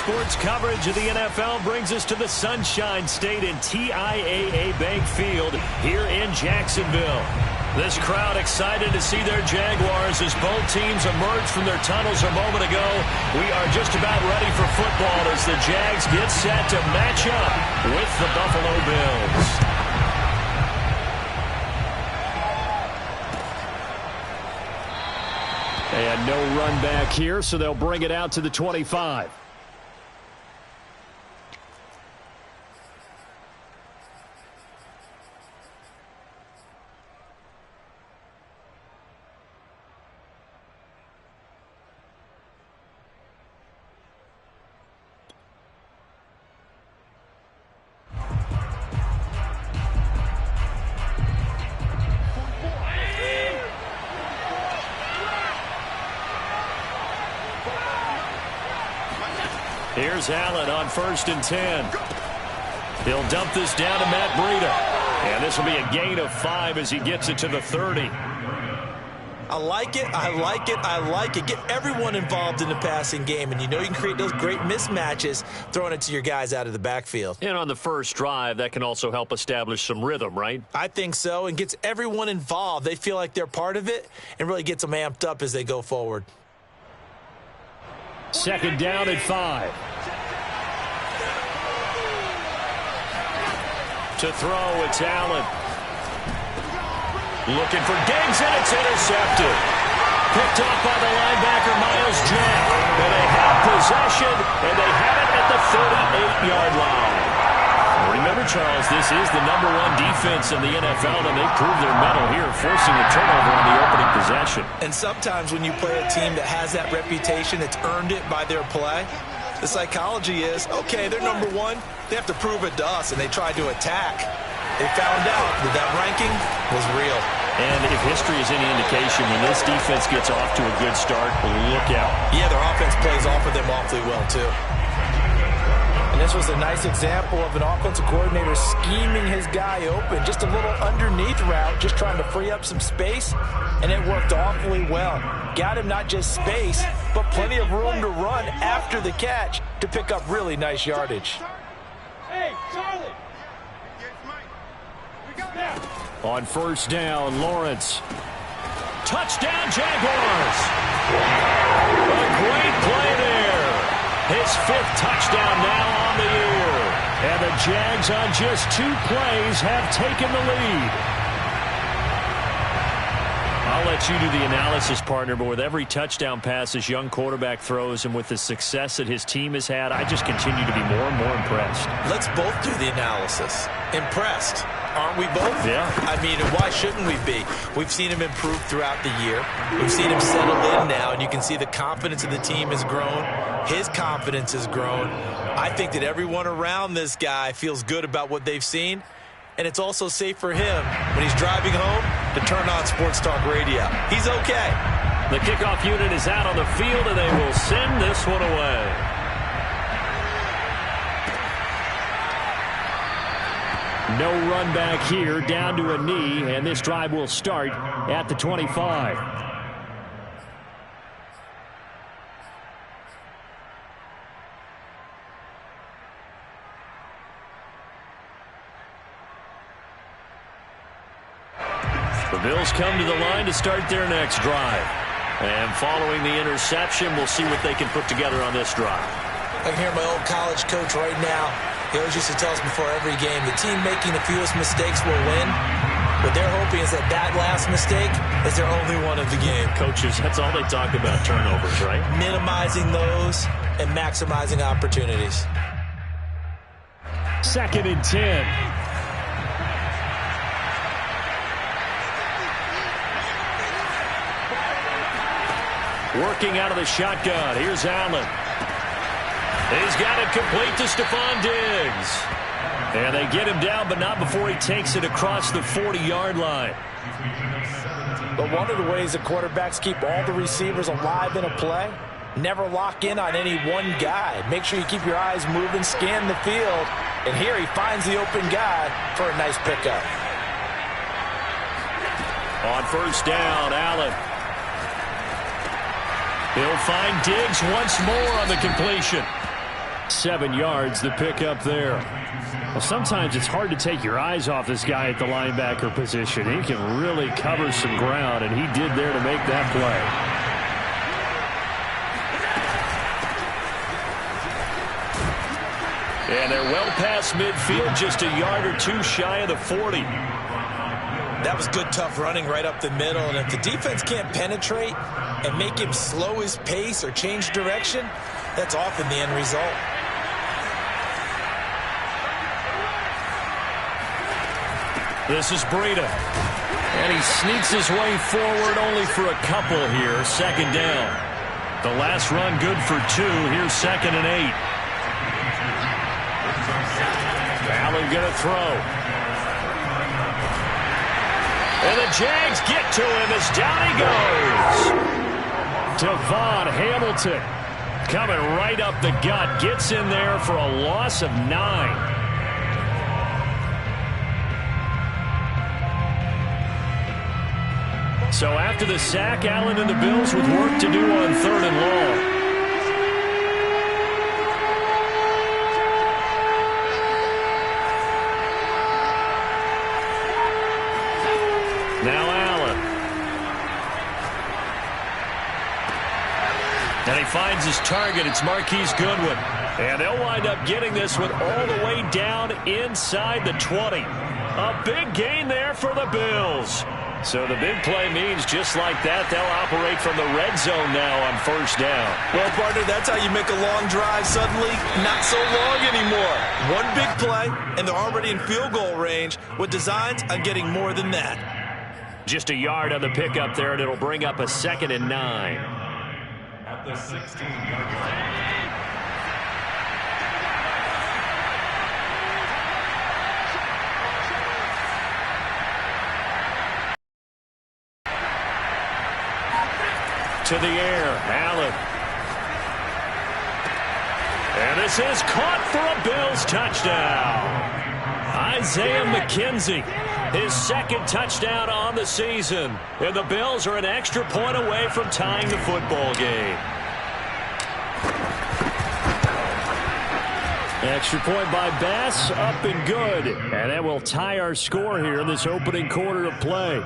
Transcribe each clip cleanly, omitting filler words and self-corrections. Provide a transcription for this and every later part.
sports coverage of the NFL brings us to the Sunshine State and TIAA Bank Field here in Jacksonville. This crowd excited to see their Jaguars as both teams emerged from their tunnels a moment ago. We are just about ready for football as the Jags get set to match up with the Buffalo Bills. And no run back here, so they'll bring it out to the 25. Here's Allen on 1st and 10. He'll dump this down to Matt Breida. And this will be a gain of 5 as he gets it to the 30. I like it. I like it. I like it. Get everyone involved in the passing game. And you know you can create those great mismatches throwing it to your guys out of the backfield. And on the first drive, that can also help establish some rhythm, right? I think so. And gets everyone involved. They feel like they're part of it and really gets them amped up as they go forward. 2nd down at 5. To throw, it's Allen. Looking for Diggs, and it's intercepted. Picked off by the linebacker, Miles Jack. And they have possession, and they have it at the 38-yard line. Remember, Charles, this is the #1 defense in the NFL, and they proved their mettle here, forcing a turnover on the opening possession. And sometimes when you play a team that has that reputation, that's earned it by their play, the psychology is, okay, they're #1. They have to prove it to us, and they tried to attack. They found out that that ranking was real. And if history is any indication, when this defense gets off to a good start, look out. Yeah, their offense plays off of them awfully well, too. And this was a nice example of an offensive coordinator scheming his guy open. Just a little underneath route, just trying to free up some space, and it worked awfully well. Got him not just space, but plenty of room to run after the catch to pick up really nice yardage. Hey, Charlie! On 1st down, Lawrence. Touchdown, Jaguars! A great play there. His 5th touchdown now on the year. And the Jags on just 2 plays have taken the lead. I'll let you do the analysis, partner, but with every touchdown pass this young quarterback throws and with the success that his team has had, I just continue to be more and more impressed. Let's both do the analysis. Impressed. Aren't we both? Yeah. I mean, why shouldn't we be? We've seen him improve throughout the year. We've seen him settle in now, and you can see the confidence of the team has grown. His confidence has grown. I think that everyone around this guy feels good about what they've seen, and it's also safe for him when he's driving home to turn on Sports Talk Radio. He's okay. The kickoff unit is out on the field, and they will send this one away. No run back here, down to a knee, and this drive will start at the 25. The Bills come to the line to start their next drive. And following the interception, we'll see what they can put together on this drive. I can hear my old college coach right now. He always used to tell us before every game, the team making the fewest mistakes will win. What they're hoping is that that last mistake is their only one of the game. Coaches, that's all they talk about, turnovers, right? Minimizing those and maximizing opportunities. 2nd and 10. Working out of the shotgun. Here's Allen. He's got it complete to Stephon Diggs. And they get him down, but not before he takes it across the 40-yard line. But one of the ways the quarterbacks keep all the receivers alive in a play, never lock in on any one guy. Make sure you keep your eyes moving, scan the field. And here he finds the open guy for a nice pickup. On 1st down, Allen. He'll find Diggs once more on the completion. 7 yards, the pickup there. Well, sometimes it's hard to take your eyes off this guy at the linebacker position. He can really cover some ground, and he did there to make that play. And they're well past midfield, just a yard or two shy of the 40. That was good, tough running right up the middle. And if the defense can't penetrate and make him slow his pace or change direction, that's often the end result. This is Breida. And he sneaks his way forward only for a couple here. Second down. The last run good for 2. Here's 2nd and 8. Allen going to throw. And the Jags get to him as down he goes. Devon Hamilton coming right up the gut. Gets in there for a loss of 9. So after the sack, Allen and the Bills with work to do on 3rd and long. Now Allen. And he finds his target. It's Marquise Goodwin. And they'll wind up getting this one all the way down inside the 20. A big gain there for the Bills. So the big play means just like that, they'll operate from the red zone now on 1st down. Well, partner, that's how you make a long drive suddenly not so long anymore. One big play, and they're already in field goal range with designs on getting more than that. Just a yard on the pickup there, and it'll bring up a 2nd and 9. At the 16-yard line. To the air, Allen. And this is caught for a Bills touchdown. Isaiah McKenzie, his 2nd touchdown on the season. And the Bills are an extra point away from tying the football game. Extra point by Bass, up and good. And that will tie our score here in this opening quarter of play.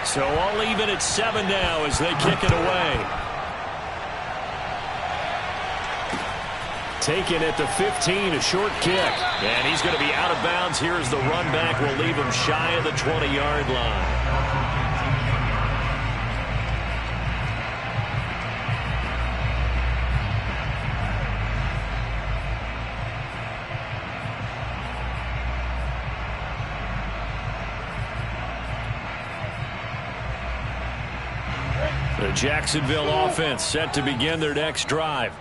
So all even at 7 now as they kick it away. Taken at the 15, a short kick. And he's going to be out of bounds here as the run back will leave him shy of the 20-yard line. The Jacksonville offense set to begin their next drive.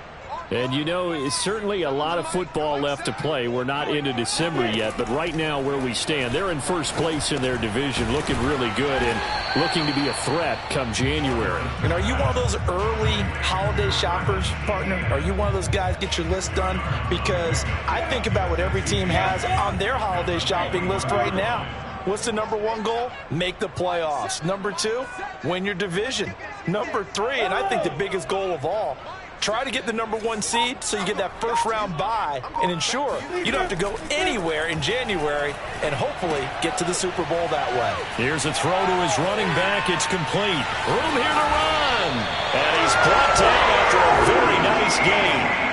And, you know, it's certainly a lot of football left to play. We're not into December yet, but right now where we stand, they're in first place in their division, looking really good and looking to be a threat come January. And are you one of those early holiday shoppers, partner? Are you one of those guys get your list done? Because I think about what every team has on their holiday shopping list right now. What's the number 1 goal? Make the playoffs. Number 2, win your division. Number 3, and I think the biggest goal of all, try to get the number 1 seed so you get that first-round bye and ensure you don't have to go anywhere in January and hopefully get to the Super Bowl that way. Here's a throw to his running back. It's complete. Room here to run. And he's brought down after a very nice gain.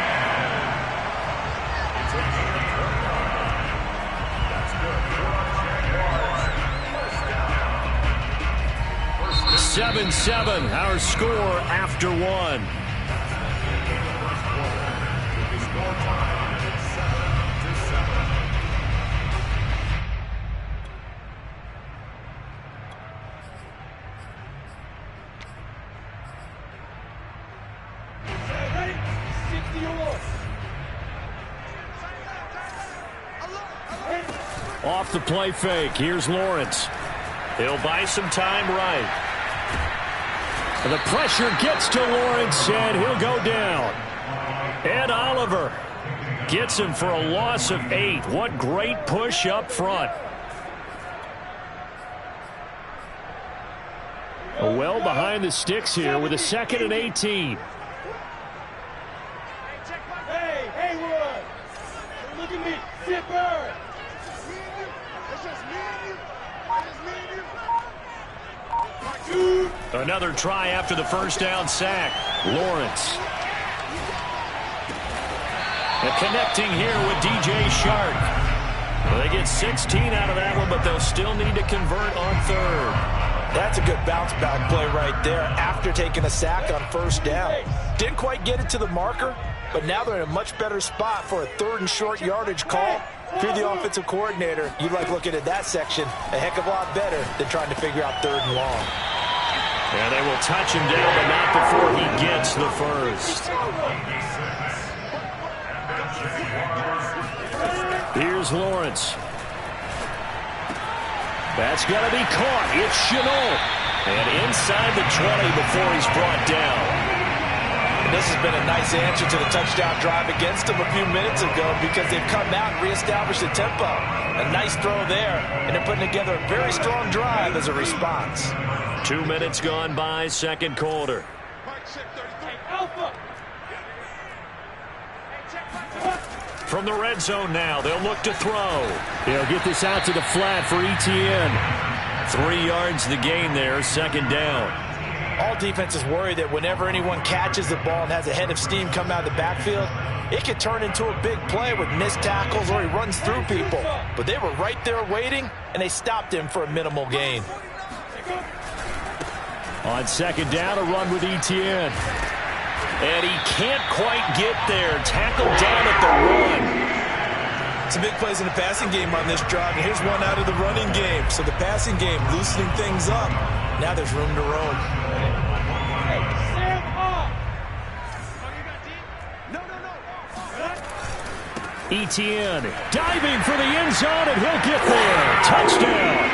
7-7, our score after 1. Off the play fake, here's Lawrence. He'll buy some time right. The pressure gets to Lawrence, and he'll go down. Ed Oliver gets him for a loss of 8. What great push up front. Well behind the sticks here with a 2nd and 18. Hey, Haywood! Look at me, Zipper! Another try after the first down sack. Lawrence. And connecting here with DJ Shark. Well, they get 16 out of that one, but they'll still need to convert on 3rd. That's a good bounce-back play right there after taking a sack on 1st down. Didn't quite get it to the marker, but now they're in a much better spot for a 3rd and short yardage call. If you're the offensive coordinator, you like looking at that section a heck of a lot better than trying to figure out 3rd and long. Yeah, they will touch him down, but not before he gets the first. Here's Lawrence. That's going to be caught. It's Chenault. And inside the 20 before he's brought down. And this has been a nice answer to the touchdown drive against them a few minutes ago because they've come out and reestablished the tempo. A nice throw there, and they're putting together a very strong drive as a response. 2 minutes gone by, 2nd quarter. From the red zone now, they'll look to throw. They'll get this out to the flat for Etienne. 3 yards the gain there, 2nd down. All defenses worry that whenever anyone catches the ball and has a head of steam come out of the backfield, it could turn into a big play with missed tackles or he runs through people. But they were right there waiting, and they stopped him for a minimal gain. On 2nd down, a run with Etienne. And he can't quite get there. Tackled down at the run. Some big plays in the passing game on this drive, and here's one out of the running game. So the passing game loosening things up. Now there's room to roam. Hey, Sam off! Etienne diving for the end zone, and he'll get there. Touchdown.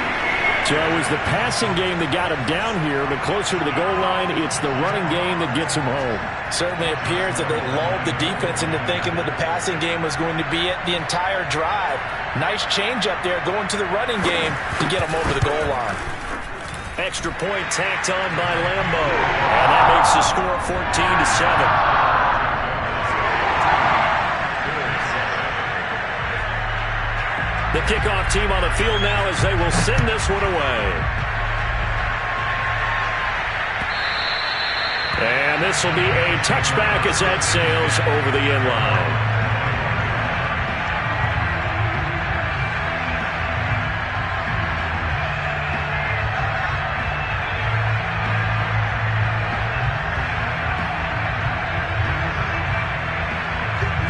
So it was the passing game that got him down here, but closer to the goal line, it's the running game that gets him home. Certainly appears that they lulled the defense into thinking that the passing game was going to be it the entire drive. Nice change up there going to the running game to get him over the goal line. Extra point tacked on by Lambeau. And that makes the score 14-7. The kickoff team on the field now as they will send this one away. And this will be a touchback as that sails over the end line.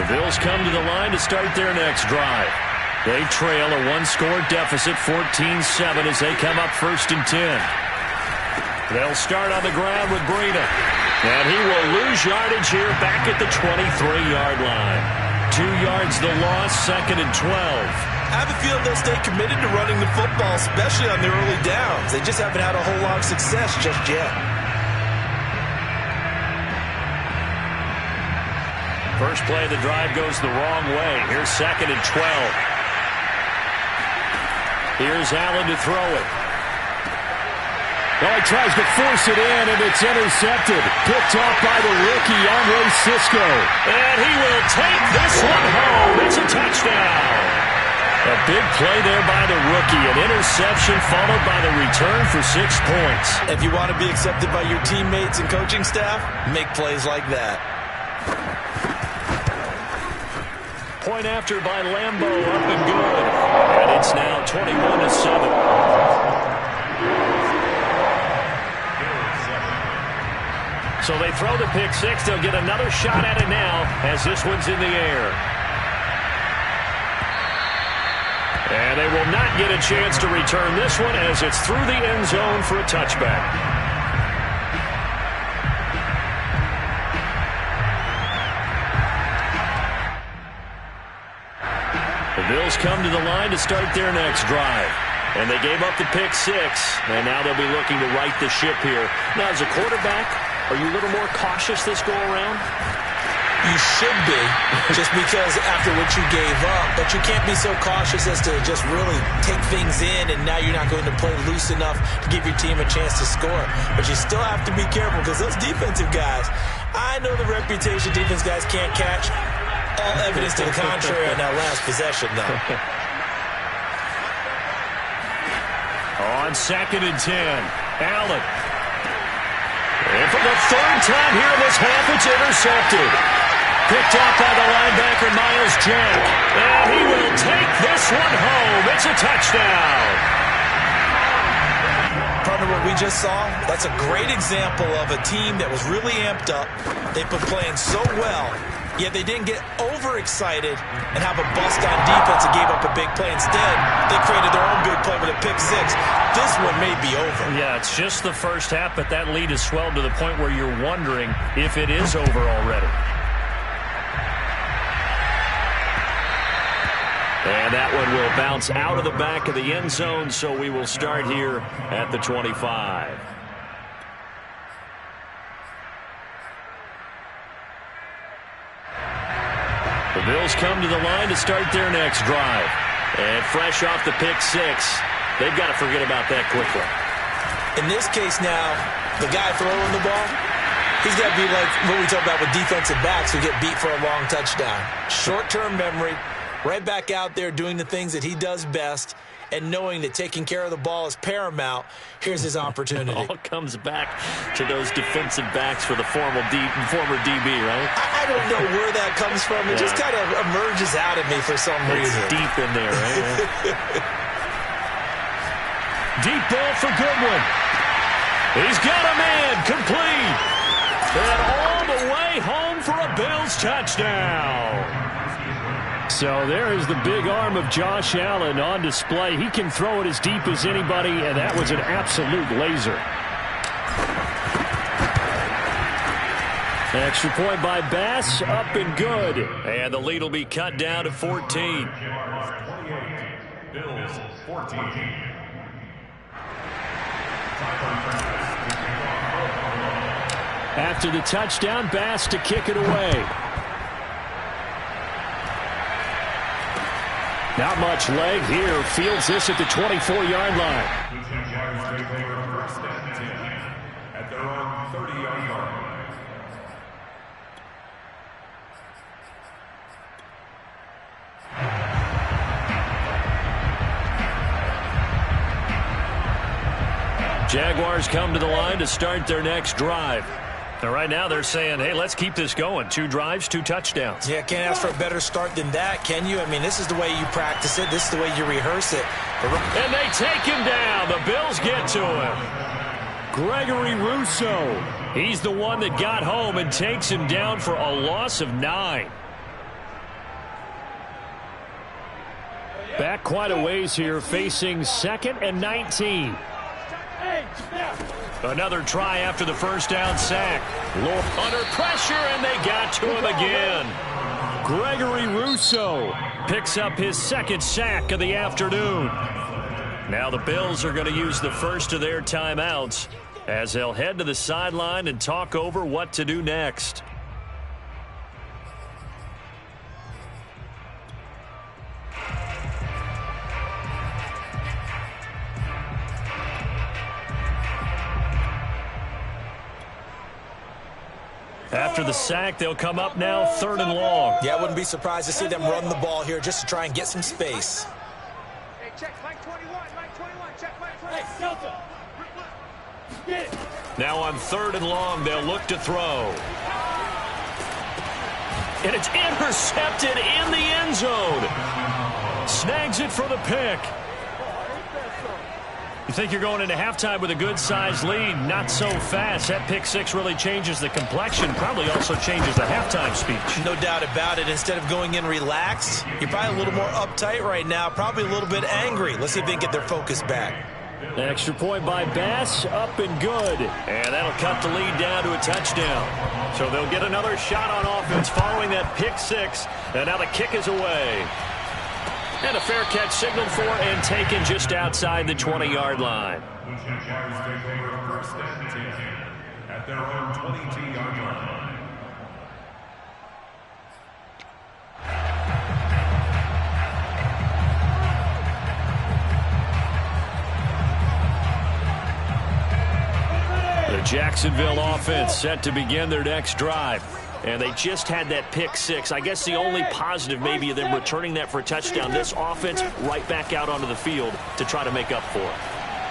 The Bills come to the line to start their next drive. They trail a 1-score deficit, 14-7, as they come up 1st and 10. They'll start on the ground with Breida. And he will lose yardage here back at the 23-yard line. 2 yards the loss, 2nd and 12. I have a feeling they'll stay committed to running the football, especially on their early downs. They just haven't had a whole lot of success just yet. First play of the drive goes the wrong way. Here's 2nd and 12. Here's Allen to throw it. Oh, he tries to force it in, and it's intercepted. Picked off by the rookie, Andre Cisco. And he will take this one home. It's a touchdown. A big play there by the rookie. An interception followed by the return for 6 points. If you want to be accepted by your teammates and coaching staff, make plays like that. Point after by Lambeau, up and good. And it's now 21-7. So they throw the pick six. They'll get another shot at it now as this one's in the air. And they will not get a chance to return this one as it's through the end zone for a touchback. The Bills come to the line to start their next drive. And they gave up the pick six. And now they'll be looking to right the ship here. Now, as a quarterback, are you a little more cautious this go around? You should be, just because after what you gave up. But you can't be so cautious as to just really take things in, and now you're not going to play loose enough to give your team a chance to score. But you still have to be careful, because those defensive guys, I know the reputation defense guys can't catch. All evidence to the contrary on that last possession, though. On 2nd and 10, Allen. And for the third time here in this half, it's intercepted. Picked up by the linebacker, Miles Jack. And he will take this one home. It's a touchdown. Partner, what we just saw, that's a great example of a team that was really amped up. They've been playing so well, yet they didn't get overexcited and have a bust on defense and gave up a big play. Instead, they created their own big play with a pick six. This one may be over. Yeah, it's just the first half, but that lead has swelled to the point where you're wondering if it is over already. And that one will bounce out of the back of the end zone, so we will start here at the 25. The Bills come to the line to start their next drive. And fresh off the pick six, they've got to forget about that quickly. In this case now, the guy throwing the ball, he's got to be like what we talk about with defensive backs who get beat for a long touchdown. Short-term memory, right back out there doing the things that he does best, and knowing that taking care of the ball is paramount. Here's his opportunity. It all comes back to those defensive backs for the former DB, right? I don't know where that comes from. It just kind of emerges out of me for some reason. It's deep in there, right? Deep ball for Goodwin. He's got a man, complete. And all the way home for a Bills touchdown. So there is the big arm of Josh Allen on display. He can throw it as deep as anybody, and that was an absolute laser. Extra point by Bass, up and good. And the lead will be cut down to 14. Jaguars 28, Bills 14. After the touchdown, Bass to kick it away. Not much leg here. Fields this at the 24-yard line. The Jaguars take over 1st and 10 at their own 30-yard line. Jaguars come to the line to start their next drive. And right now they're saying, hey, let's keep this going. 2 drives, 2 touchdowns. Yeah, can't ask for a better start than that, can you? I mean, this is the way you practice it. This is the way you rehearse it. And they take him down. The Bills get to him. Gregory Rousseau. He's the one that got home and takes him down for a loss of 9. Back quite a ways here, facing 2nd and 19. Another try after the first down sack. Under pressure, and they got to him again. Gregory Rousseau picks up his 2nd sack of the afternoon. Now the Bills are going to use the first of their timeouts as they'll head to the sideline and talk over what to do next. After the sack, they'll come up now 3rd and long. Yeah, I wouldn't be surprised to see them run the ball here just to try and get some space. Hey, check Mike 21, Mike 21, check Mike 21. Hey, Delta. Get it. Now on 3rd and long, they'll look to throw. And it's intercepted in the end zone. Snags it for the pick. You think you're going into halftime with a good-sized lead. Not so fast. That pick six really changes the complexion. Probably also changes the halftime speech. No doubt about it. Instead of going in relaxed, you're probably a little more uptight right now. Probably a little bit angry. Let's see if they can get their focus back. Extra point by Bass. Up and good. And that'll cut the lead down to a touchdown. So they'll get another shot on offense following that pick six. And now the kick is away. And a fair catch signaled for and taken just outside the 20-yard line. The Jaguars take over 1st and 10 at their own 22-yard line. Jacksonville offense set to begin their next drive. And they just had that pick six. I guess the only positive maybe of them returning that for a touchdown. This offense right back out onto the field to try to make up for it.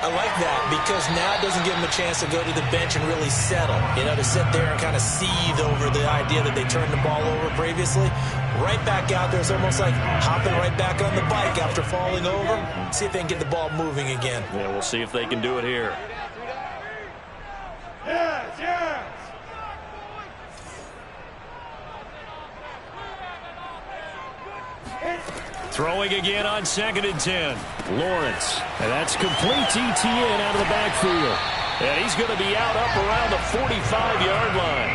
I like that because now it doesn't give them a chance to go to the bench and really settle. You know, to sit there and kind of seethe over the idea that they turned the ball over previously. Right back out there. It's almost like hopping right back on the bike after falling over. See if they can get the ball moving again. Yeah, we'll see if they can do it here. Yes, yes. Throwing again on 2nd and 10. Lawrence. And that's complete ETN out of the backfield. And he's going to be out up around the 45-yard line.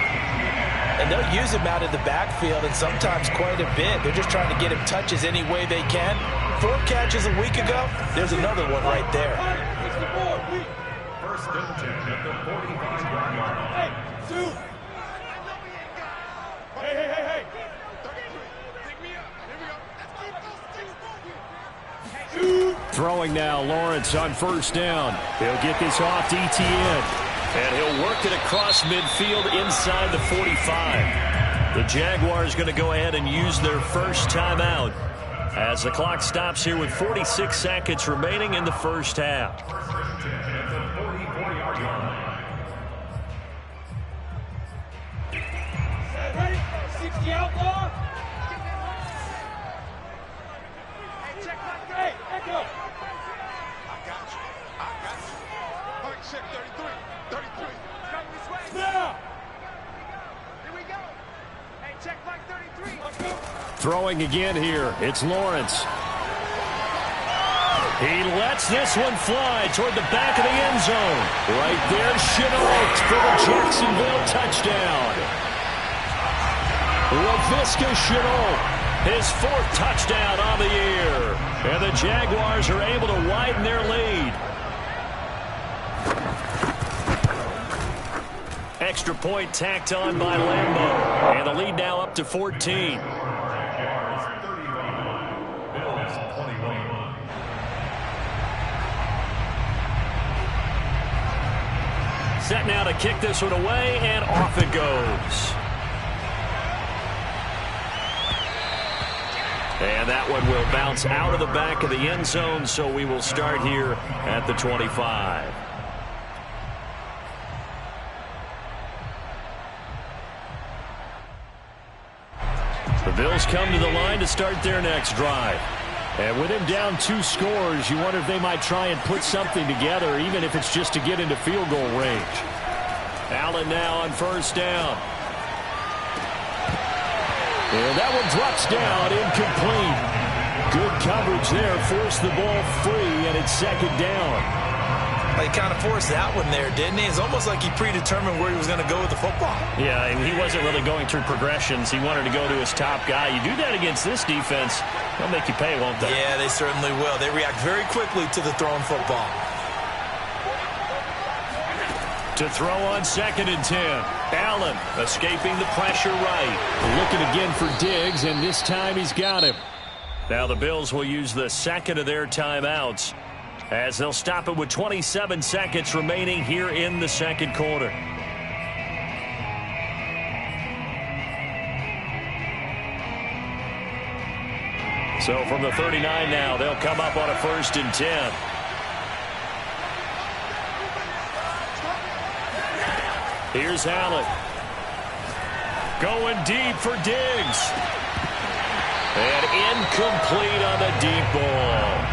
And they'll use him out of the backfield, and sometimes quite a bit. They're just trying to get him touches any way they can. 4 catches a week ago. There's another one right there. First and 10 at the 45-yard line. Hey, two. Hey. Throwing now, Lawrence on 1st down. He'll get this off to ETN. And he'll work it across midfield inside the 45. The Jaguars going to go ahead and use their first timeout as the clock stops here with 46 seconds remaining in the first half. First and 10 at the 44-yard line. Ready? 60 outlaw. Hey, echo. I got you. Mike, check 33. Come this way. Now. Here we go. Hey, check Mike 33. Let's go. Throwing again here. It's Lawrence. He lets this one fly toward the back of the end zone. Right there, Chenault for the Jacksonville touchdown. Laviska Chenault, his 4th touchdown on the year. And the Jaguars are able to widen their lead. Extra point tacked on by Lambeau. And the lead now up to 14. Jaguars 31, Bills 21. Set now to kick this one away, and off it goes. And that one will bounce out of the back of the end zone, so we will start here at the 25. The Bills come to the line to start their next drive. And with him down 2 scores, you wonder if they might try and put something together, even if it's just to get into field goal range. Allen now on 1st down. And that one drops down, incomplete. Good coverage there, forced the ball free, and it's 2nd down. He kind of forced that one there, didn't he? It's almost like he predetermined where he was going to go with the football. Yeah, he wasn't really going through progressions. He wanted to go to his top guy. You do that against this defense, they'll make you pay, won't they? Yeah, they certainly will. They react very quickly to the thrown football. To throw on 2nd and 10. Allen escaping the pressure right. Looking again for Diggs, and this time he's got him. Now the Bills will use the 2nd of their timeouts as they'll stop it with 27 seconds remaining here in the 2nd quarter. So from the 39 now, they'll come up on a 1st and 10. Here's Allen. Going deep for Diggs. And incomplete on the deep ball.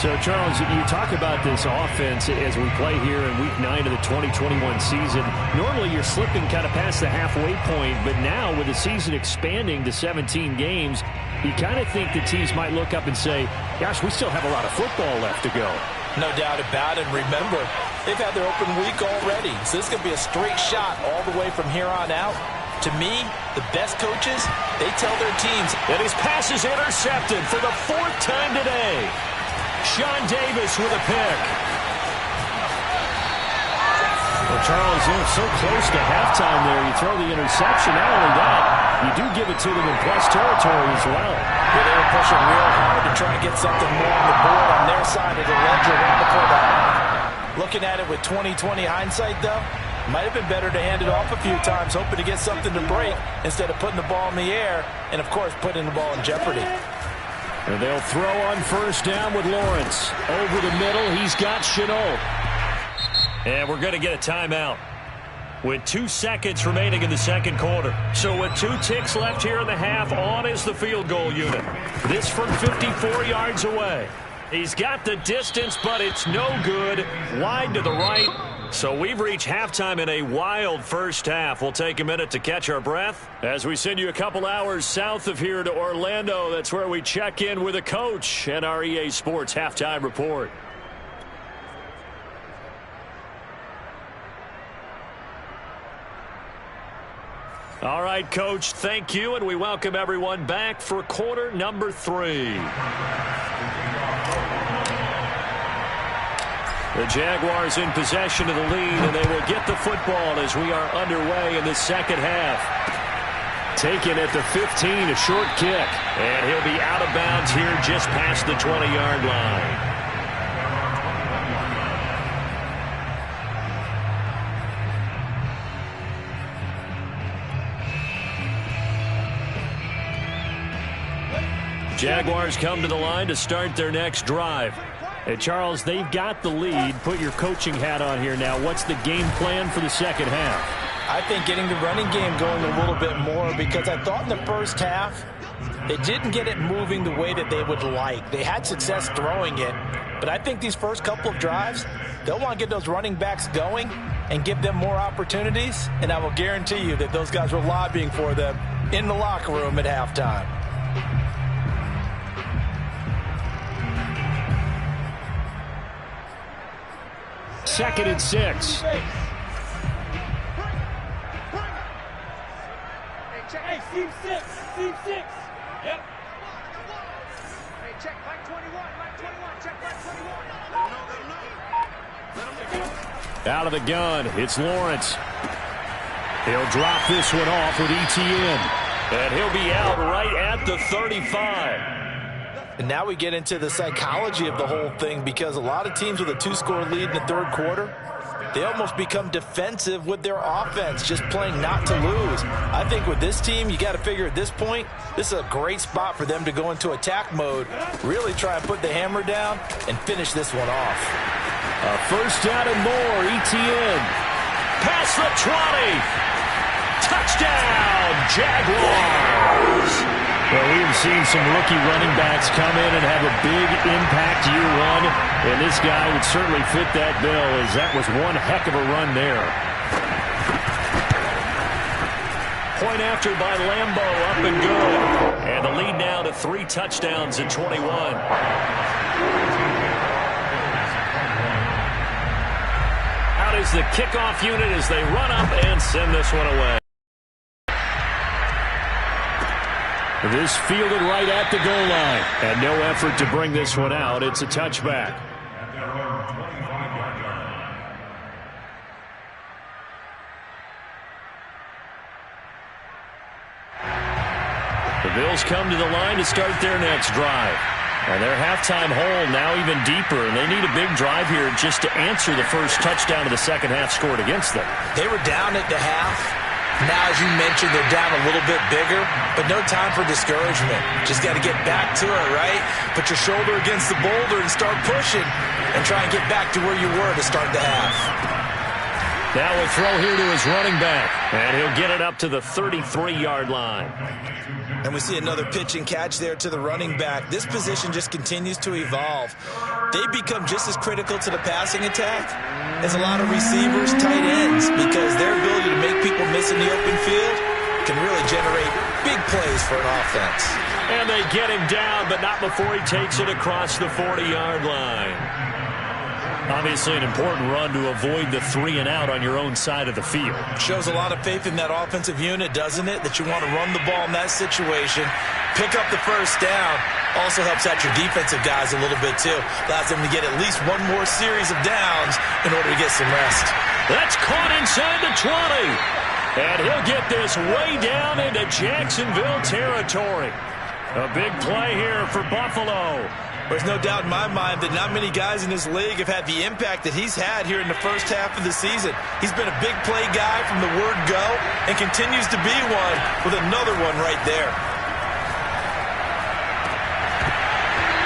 So, Charles, you talk about this offense as we play here in Week 9 of the 2021 season. Normally, you're slipping kind of past the halfway point, but now with the season expanding to 17 games, you kind of think the teams might look up and say, gosh, we still have a lot of football left to go. No doubt about it. Remember, they've had their open week already, so this is going to be a straight shot all the way from here on out. To me, the best coaches, they tell their teams. And his pass is intercepted for the 4th time today. Sean Davis with a pick. Well, Charles, they're so close to halftime there. You throw the interception. Not only that, you do give it to them in plus territory as well. Yeah, they were pushing real hard to try to get something more on the board on their side of the ledger right before the half. Looking at it with 20/20 hindsight, though, Might have been better to hand it off a few times, hoping to get something to break instead of putting the ball in the air and, of course, putting the ball in jeopardy. And they'll throw on first down with Lawrence. Over the middle, he's got Chenault. And we're going to get a timeout with 2 seconds remaining in the second quarter. So with 2 ticks left here in the half, on is the field goal unit. This from 54 yards away. He's got the distance, but it's no good. Wide to the right. So we've reached halftime in a wild first half. We'll take a minute to catch our breath as we send you a couple hours south of here to Orlando. That's where we check in with a coach and our EA Sports halftime report. All right, Coach, thank you, and we welcome everyone back for quarter number 3. The Jaguars in possession of the lead, and they will get the football as we are underway in the second half. Taken at the 15, a short kick, and he'll be out of bounds here just past the 20-yard line. Jaguars come to the line to start their next drive. Hey, Charles, they've got the lead. Put your coaching hat on here now. What's the game plan for the second half? I think getting the running game going a little bit more, because I thought in the first half they didn't get it moving the way that they would like. They had success throwing it, but I think these first couple of drives, they'll want to get those running backs going and give them more opportunities, and I will guarantee you that those guys were lobbying for them in the locker room at halftime. Second and 6. Hey, team 6. Team 6. Yep. Hey, check Mike 21. Mike 21. Check Mike 21. Out of the gun, it's Lawrence. He'll drop this one off with ETN. And he'll be out right at the 35. And now we get into the psychology of the whole thing, because a lot of teams with a 2-score lead in the third quarter, they almost become defensive with their offense, just playing not to lose. I think with this team, you got to figure at this point, this is a great spot for them to go into attack mode, really try and put the hammer down and finish this one off. A first down and more, ETN. Past the 20. Touchdown, Jaguars. Well, we have seen some rookie running backs come in and have a big impact year one, and this guy would certainly fit that bill, as that was one heck of a run there. Point after by Lambo, up and good. And the lead now to 3 touchdowns at 21. Out is the kickoff unit as they run up and send this one away. This fielded right at the goal line. And no effort to bring this one out. It's a touchback. The Bills come to the line to start their next drive. And their halftime hole now even deeper. And they need a big drive here just to answer the first touchdown of the second half scored against them. They were down at the half. Now, as you mentioned, they're down a little bit bigger, but no time for discouragement. Just got to get back to it, right? Put your shoulder against the boulder and start pushing and try and get back to where you were to start the half. Now a throw here to his running back, and he'll get it up to the 33-yard line. And we see another pitch and catch there to the running back. This position just continues to evolve. They become just as critical to the passing attack as a lot of receivers, tight ends, because their ability to make people miss in the open field can really generate big plays for an offense. And they get him down, but not before he takes it across the 40-yard line. Obviously an important run to avoid the 3 and out on your own side of the field. Shows a lot of faith in that offensive unit, doesn't it? That you want to run the ball in that situation. Pick up the first down. Also helps out your defensive guys a little bit too. Allows them to get at least one more series of downs in order to get some rest. That's caught inside the 20. And he'll get this way down into Jacksonville territory. A big play here for Buffalo. There's no doubt in my mind that not many guys in this league have had the impact that he's had here in the first half of the season. He's been a big play guy from the word go and continues to be one with another one right there.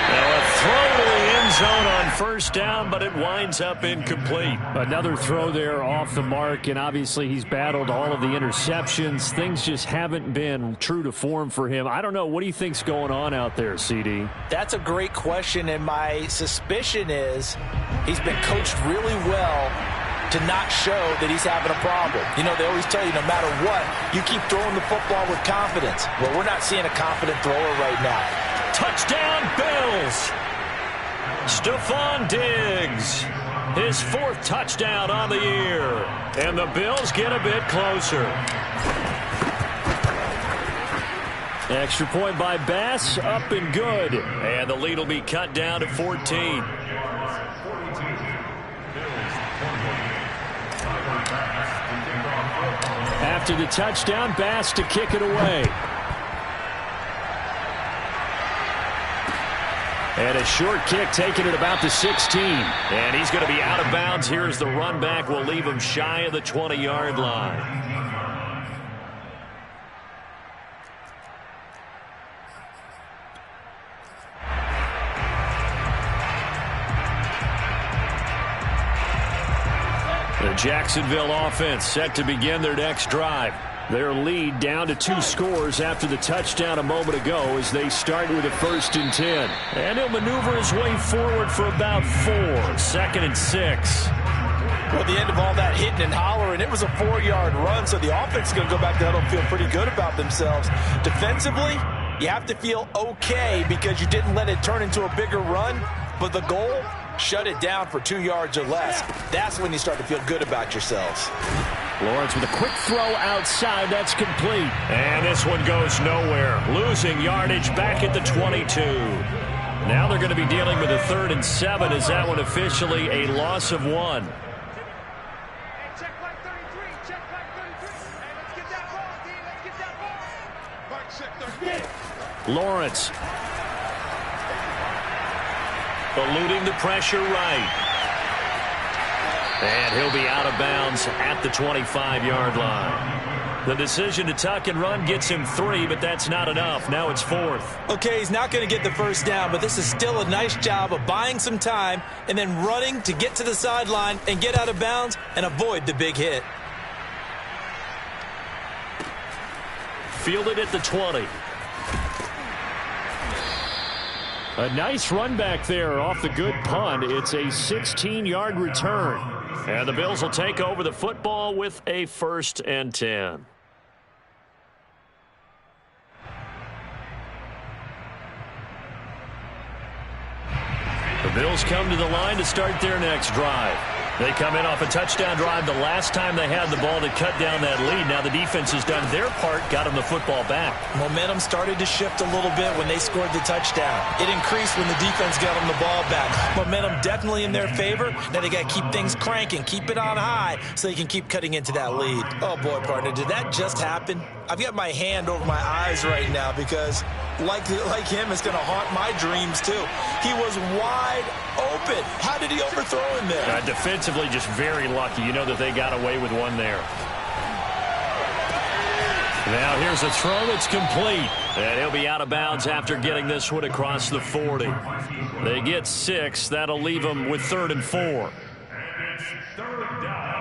Now a throw to the end zone on first down, but it winds up incomplete. Another throw there off the mark, and obviously he's battled all of the interceptions. Things just haven't been true to form for him. I don't know. What do you think's going on out there, CD? That's a great question, and my suspicion is he's been coached really well to not show that he's having a problem. You know, they always tell you no matter what, you keep throwing the football with confidence. Well, we're not seeing a confident thrower right now. Touchdown, Bills! Stephon Diggs, his 4th touchdown on the year. And the Bills get a bit closer. Extra point by Bass, up and good. And the lead will be cut down to 14. After the touchdown, Bass to kick it away. And a short kick taken at about the 16. And he's going to be out of bounds here as the run back will leave him shy of the 20-yard line. The Jacksonville offense set to begin their next drive. Their lead down to 2 scores after the touchdown a moment ago as they start with a 1st and 10. And he'll maneuver his way forward for about 4. 2nd and 6. Well, the end of all that hitting and hollering, it was a 4-yard run, so the offense is going to go back to huddle and feel pretty good about themselves. Defensively, you have to feel okay because you didn't let it turn into a bigger run, but the goal, shut it down for 2 yards or less. That's when you start to feel good about yourselves. Lawrence with a quick throw outside. That's complete. And this one goes nowhere. Losing yardage back at the 22. Now they're going to be dealing with a 3rd and 7. Is that one officially a loss of 1? Check flag 33. Check flag 33. Hey, let's get that ball, team. Let's get that ball. Flag check 33. Lawrence. Eluding the pressure right. And he'll be out of bounds at the 25-yard line. The decision to tuck and run gets him 3, but that's not enough. Now it's 4th. Okay, he's not going to get the first down, but this is still a nice job of buying some time and then running to get to the sideline and get out of bounds and avoid the big hit. Fielded at the 20. A nice run back there off the good punt. It's a 16-yard return. And the Bills will take over the football with a 1st and 10. The Bills come to the line to start their next drive. They come in off a touchdown drive the last time they had the ball to cut down that lead. Now the defense has done their part, got them the football back. Momentum started to shift a little bit when they scored the touchdown. It increased when the defense got them the ball back. Momentum definitely in their favor. Now they got to keep things cranking, keep it on high so they can keep cutting into that lead. Oh, boy, partner, did that just happen? I've got my hand over my eyes right now because like him, it's going to haunt my dreams, too. He was wide open. How did he overthrow him there? Defensively, just very lucky. You know that they got away with one there. Now here's a throw that's complete. And he'll be out of bounds after getting this one across the 40. They get 6. That'll leave them with 3rd and 4. And it's 3rd down.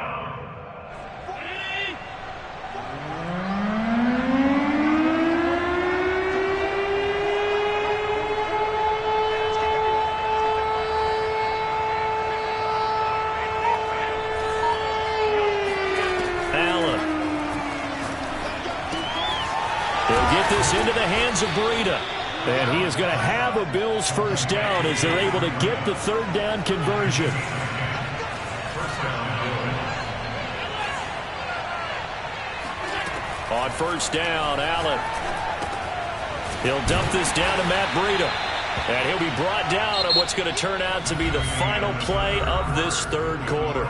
This into the hands of Breida. And he is going to have a Bills 1st down as they're able to get the 3rd down conversion. On 1st down, Allen. He'll dump this down to Matt Breida. And he'll be brought down on what's going to turn out to be the final play of this 3rd quarter.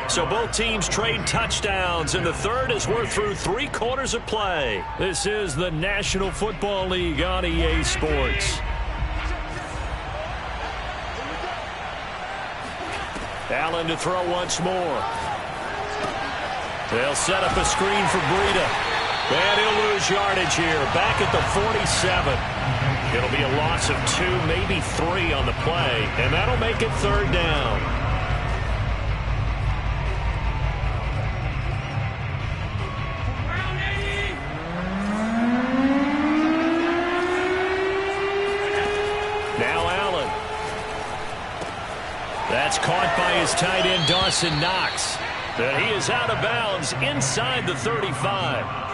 So both teams trade touchdowns in the 3rd as we're through 3 quarters of play. This is the National Football League on EA Sports. Allen to throw once more. They'll set up a screen for Breida. And he'll lose yardage here. Back at the 47. It'll be a loss of 2, maybe 3 on the play. And that'll make it 3rd down. Now Allen. That's caught by his tight end, Dawson Knox. And he is out of bounds inside the 35.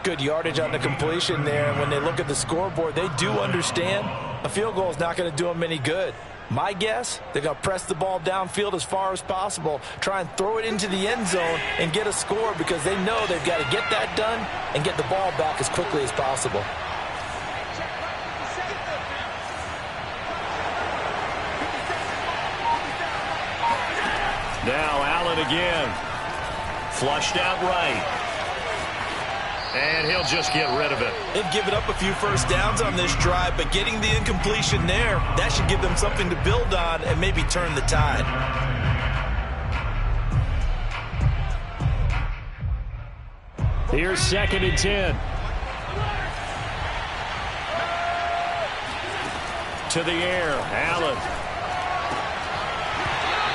Good yardage on the completion there. And when they look at the scoreboard, they do understand a field goal is not going to do them any good. My guess, they're going to press the ball downfield as far as possible, try and throw it into the end zone and get a score because they know they've got to get that done and get the ball back as quickly as possible. Now Allen again. Flushed out right. And he'll just get rid of it. They've given up a few first downs on this drive, but getting the incompletion there, that should give them something to build on and maybe turn the tide. Here's 2nd and 10. To the air, Allen.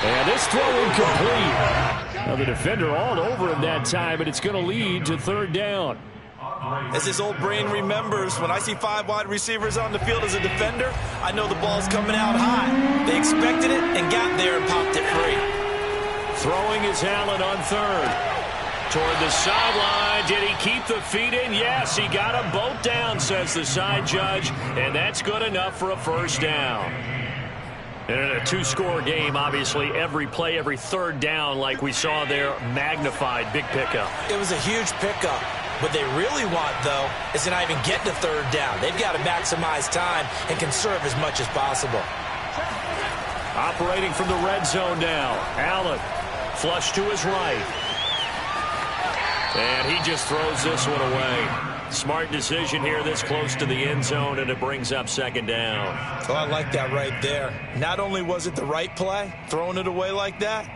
And this throw incomplete. Now the defender all over him that time, but it's going to lead to 3rd down. As his old brain remembers, when I see 5 wide receivers on the field as a defender, I know the ball's coming out high. They expected it and got there and popped it free. Throwing is Allen on 3rd. Toward the sideline. Did he keep the feet in? Yes, he got them both down, says the side judge. And that's good enough for a 1st down. And in a 2-score game, obviously, every play, every 3rd down, like we saw there, magnified. Big pickup. It was a huge pickup. What they really want, though, is to not even get to 3rd down. They've got to maximize time and conserve as much as possible. Operating from the red zone now. Allen, flush to his right. And he just throws this one away. Smart decision here this close to the end zone, and it brings up 2nd down. Oh, I like that right there. Not only was it the right play, throwing it away like that,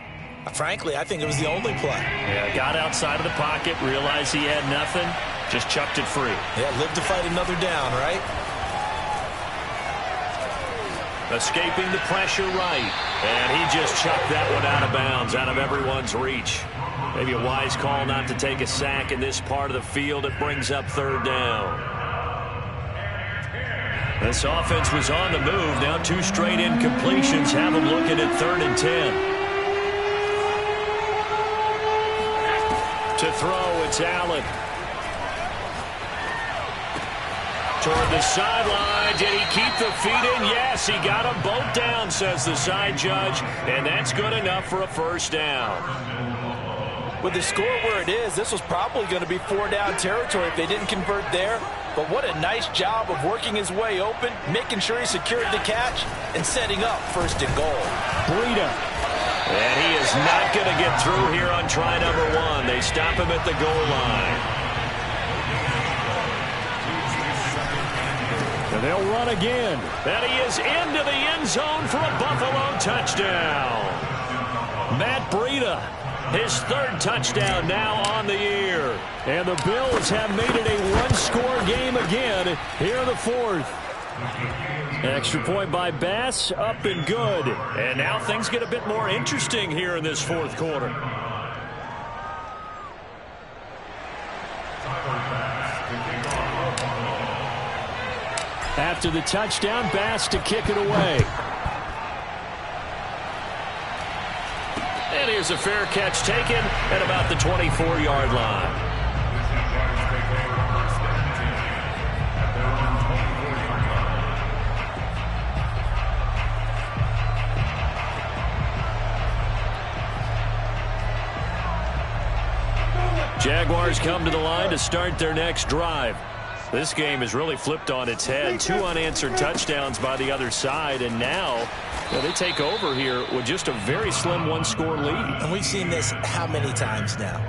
frankly, I think it was the only play. Yeah, got outside of the pocket, realized he had nothing, just chucked it free. Yeah, live to fight another down, right? Escaping the pressure right. And he just chucked that one out of bounds, out of everyone's reach. Maybe a wise call not to take a sack in this part of the field. It brings up 3rd down. This offense was on the move. Now 2 straight incompletions have them looking at 3rd and 10. To throw, it's Allen. Toward the sideline. Did he keep the feet in? Yes, he got them both down, says the side judge. And that's good enough for a 1st down. With the score where it is, this was probably going to be 4-down territory if they didn't convert there. But what a nice job of working his way open, making sure he secured the catch, and setting up 1st and goal. Breida. And he is not going to get through here on try number 1. They stop him at the goal line. And they'll run again. And he is into the end zone for a Buffalo touchdown. Matt Breida. His 3rd touchdown now on the year. And the Bills have made it a 1-score game again here in the 4th. Extra point by Bass, up and good. And now things get a bit more interesting here in this 4th quarter. After the touchdown, Bass to kick it away. And here's a fair catch taken at about the 24-yard line. Jaguars come to the line to start their next drive. This game is really flipped on its head. 2 unanswered touchdowns by the other side, and now they take over here with just a very slim 1-score lead. And we've seen this how many times now?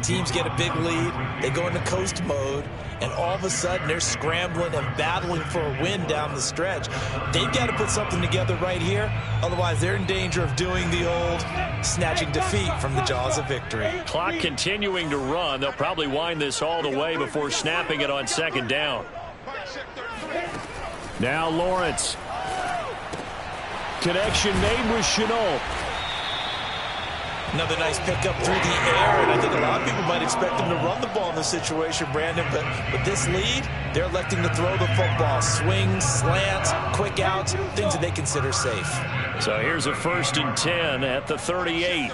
Teams get a big lead, they go into coast mode, and all of a sudden they're scrambling and battling for a win down the stretch. They've got to put something together right here, otherwise they're in danger of doing the old snatching defeat from the jaws of victory. Clock continuing to run. They'll probably wind this all the way before snapping it on second down. Now Lawrence. Connection made with Chenault. Another nice pickup through the air, and I think a lot of people might expect them to run the ball in this situation, Brandon, but with this lead, they're electing to throw the football. Swings, slants, quick outs, things that they consider safe. So here's a 1st and 10 at the 38.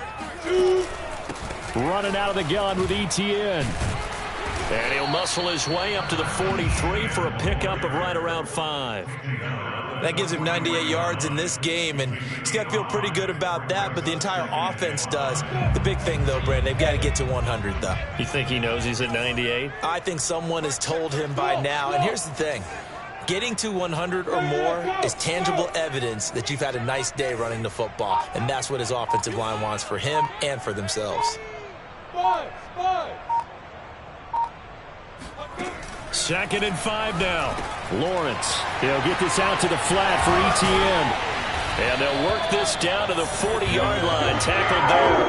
Running out of the gun with Etienne. And he'll muscle his way up to the 43 for a pickup of right around 5. That gives him 98 yards in this game, and he's got to feel pretty good about that, but the entire offense does. The big thing, though, Brandon, they've got to get to 100, though. You think he knows he's at 98? I think someone has told him by now, and here's the thing. Getting to 100 or more is tangible evidence that you've had a nice day running the football, and that's what his offensive line wants for him and for themselves. 2nd and 5 now. Lawrence. He'll get this out to the flat for Etienne. And they'll work this down to the 40-yard line. Tackled there.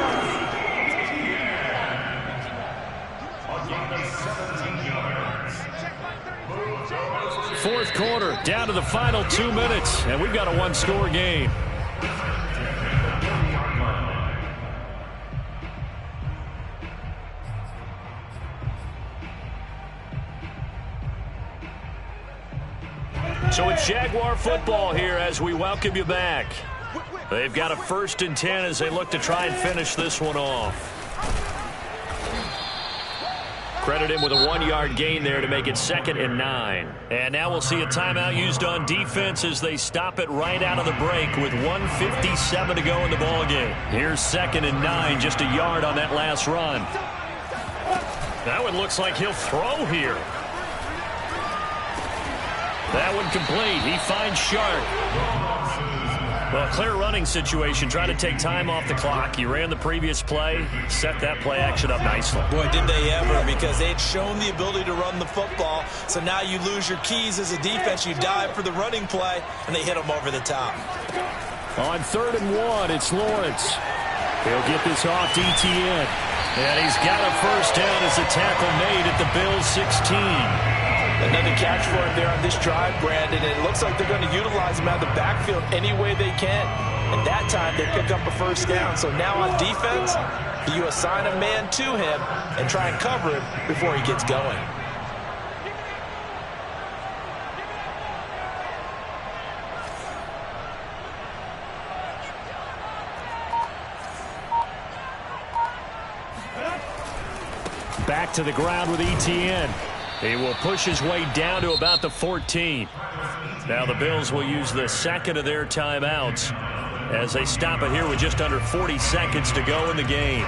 4th quarter, down to the final 2 minutes, and we've got a one-score game. So it's Jaguar football here as we welcome you back. They've got a 1st and 10 as they look to try and finish this one off. Credit him with a 1-yard gain there to make it 2nd and 9. And now we'll see a timeout used on defense as they stop it right out of the break with 1:57 to go in the ballgame. Here's 2nd and 9, just a yard on that last run. That one looks like he'll throw here. That one complete. He finds Sharp. Well, clear running situation. Trying to take time off the clock. He ran the previous play, set that play action up nicely. Boy, did they ever, because they had shown the ability to run the football. So now you lose your keys as a defense. You dive for the running play, and they hit them over the top. On 3rd and 1, it's Lawrence. He'll get this off to Etienne. And he's got a 1st down as the tackle made at the Bills' 16. Another catch for him there on this drive, Brandon, and it looks like they're going to utilize him out of the backfield any way they can. And that time, they pick up a 1st down. So now on defense, you assign a man to him and try and cover him before he gets going. Back to the ground with Etienne. He will push his way down to about the 14. Now the Bills will use the 2nd of their timeouts as they stop it here with just under 40 seconds to go in the game.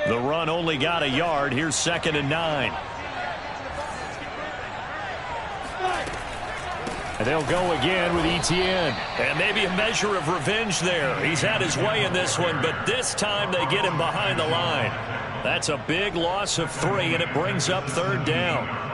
The run only got a yard. Here's 2nd and 9. And they'll go again with Etienne. And maybe a measure of revenge there. He's had his way in this one, but this time they get him behind the line. That's a big loss of 3, and it brings up 3rd down.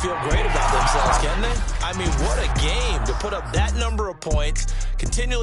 Feel great about themselves, can they? I mean, what a game to put up that number of points, continually